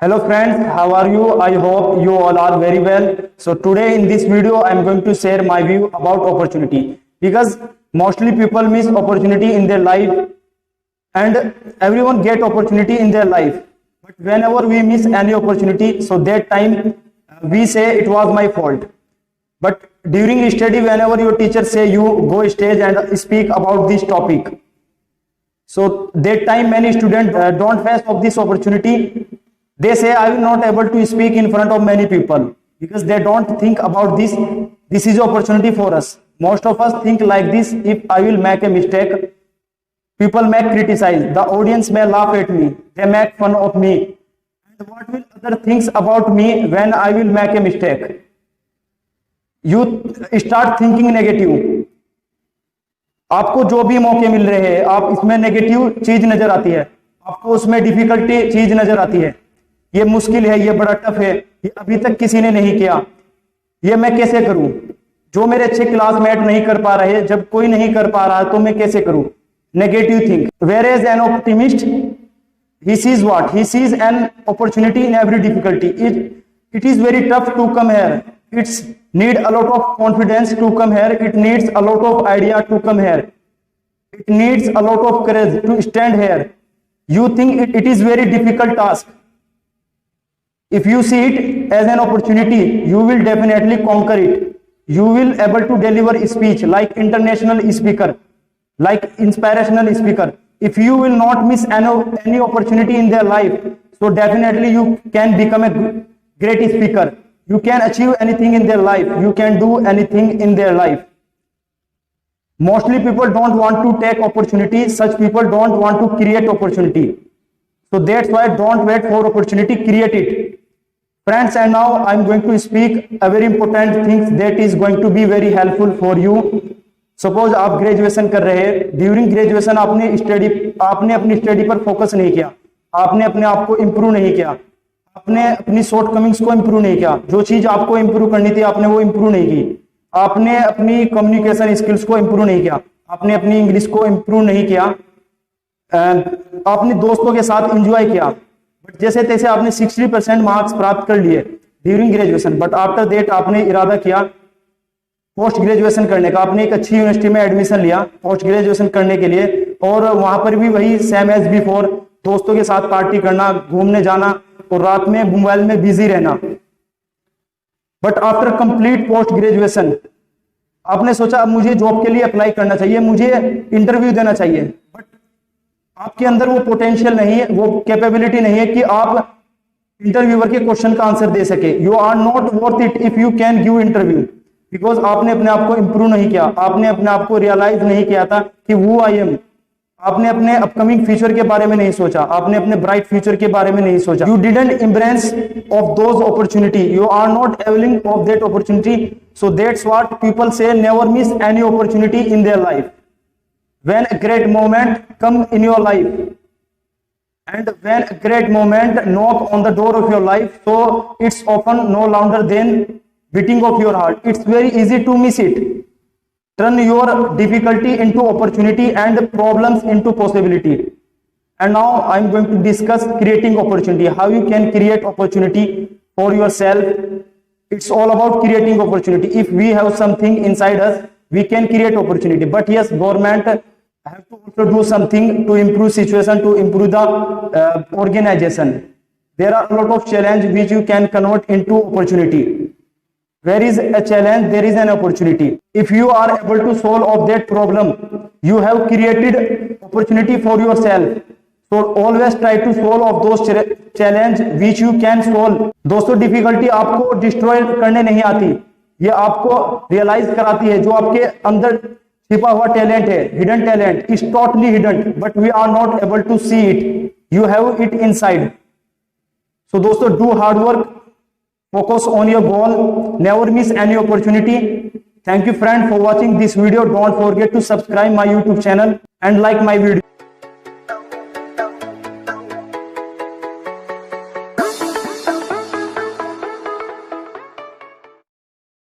Hello friends, how are you? I hope you all are very well. So today in this video I am going to share my view about opportunity, because mostly people miss opportunity in their life and everyone get opportunity in their life. But whenever we miss any opportunity, so that time we say it was my fault. But during study, whenever your teacher say you go stage and speak about this topic, so that time many students don't face of this opportunity. They say I will not able to speak in front of many people, because they don't think about this. This is opportunity for us. Most of us think like this: if I will make a mistake, people may criticize, the audience may laugh at me, they make fun of me, and what will other think about me when I will make a mistake? You start thinking negative. आपको जो भी मौके मिल रहे हैं, आप इसमें negative चीज नजर आती है, आपको उसमें डिफिकल्टी चीज नजर आती है। ये मुश्किल है, ये बड़ा टफ है, ये अभी तक किसी ने नहीं किया, ये मैं कैसे करूं? जो मेरे अच्छे क्लासमेट नहीं कर पा रहे, जब कोई नहीं कर पा रहा तो मैं कैसे करूं? Negative think. Whereas an optimist, he sees what? He sees an opportunity in every difficulty. It is very tough to come here. It's need a lot of confidence to come here. It needs a lot of idea to come here. It needs a lot of courage to stand here. You think it is very difficult task. If you see it as an opportunity, you will definitely conquer it. You will able to deliver a speech like international speaker, like inspirational speaker. If you will not miss any opportunity in their life, so definitely you can become a great speaker. You can achieve anything in their life. You can do anything in their life. Mostly people don't want to take opportunity. Such people don't want to create opportunity. So that's why don't wait for opportunity, create it. Friends, and now I'm going to speak a very important thing that is going to be very helpful for you. Suppose आप graduation कर रहे हैं, during graduation आपने अपनी study पर focus नहीं किया, आपने अपने आप को इम्प्रूव नहीं किया, आपने अपनी शॉर्ट कमिंग्स को इम्प्रूव नहीं किया, जो चीज आपको इम्प्रूव करनी थी आपने वो इम्प्रूव नहीं की, आपने अपनी कम्युनिकेशन स्किल्स को इम्प्रूव नहीं किया, आपने अपनी इंग्लिश को इम्प्रूव नहीं किया, आपने दोस्तों के साथ एंजॉय किया, बट जैसे तैसे आपने 60% मार्क्स प्राप्त कर लिए during graduation. But after that आपने इरादा किया पोस्ट ग्रेजुएशन करने का, आपने एक अच्छी यूनिवर्सिटी में एडमिशन लिया पोस्ट ग्रेजुएशन करने के लिए, और वहां पर भी वही सेम एज बिफोर, दोस्तों के साथ पार्टी करना, घूमने जाना और रात में मोबाइल में बिजी रहना। But after complete post graduation आपने सोचा अब मुझे जॉब के लिए अप्लाई करना चाहिए, मुझे इंटरव्यू देना चाहिए, बट आपके अंदर वो पोटेंशियल नहीं है, वो कैपेबिलिटी नहीं है कि आप इंटरव्यूअर के क्वेश्चन का आंसर दे सके। You are not worth it if you can give interview, because आपने अपने आप को इंप्रूव नहीं किया, आपने अपने आप को रियलाइज नहीं किया था कि वो आई एम, आपने अपने अपकमिंग फ्यूचर के बारे में नहीं सोचा, आपने अपने ब्राइट फ्यूचर के बारे में नहीं सोचा। You didn't embrace of those opportunity, you are not availing of that opportunity. So that's what people say, never miss any opportunity in their life. When a great moment come in your life, and when a great moment knock on the door of your life, so it's often no longer than beating of your heart. It's very easy to miss it. Turn your difficulty into opportunity and problems into possibility. And now I'm going to discuss creating opportunity, how you can create opportunity for yourself. It's all about creating opportunity. If we have something inside us, we can create opportunity. But yes, government have to also do something to improve situation, to improve the organization. There are a lot of challenge which you can convert into opportunity. Where is a challenge, there is an opportunity. If you are able to solve of that problem, you have created opportunity for yourself. So always try to solve of those challenge which you can solve. दोस्तों, difficulty आपको destroy करने नहीं आती, ये आपको realise कराती है। जो आपके अंदर छिपा हुआ टैलेंट है, hidden talent is totally hidden, but we are not able to see it, you have it inside. So दोस्तों, do hard work, focus on your goal, never miss any opportunity. Thank you friend for watching this video. Don't forget to subscribe my YouTube channel and like my video.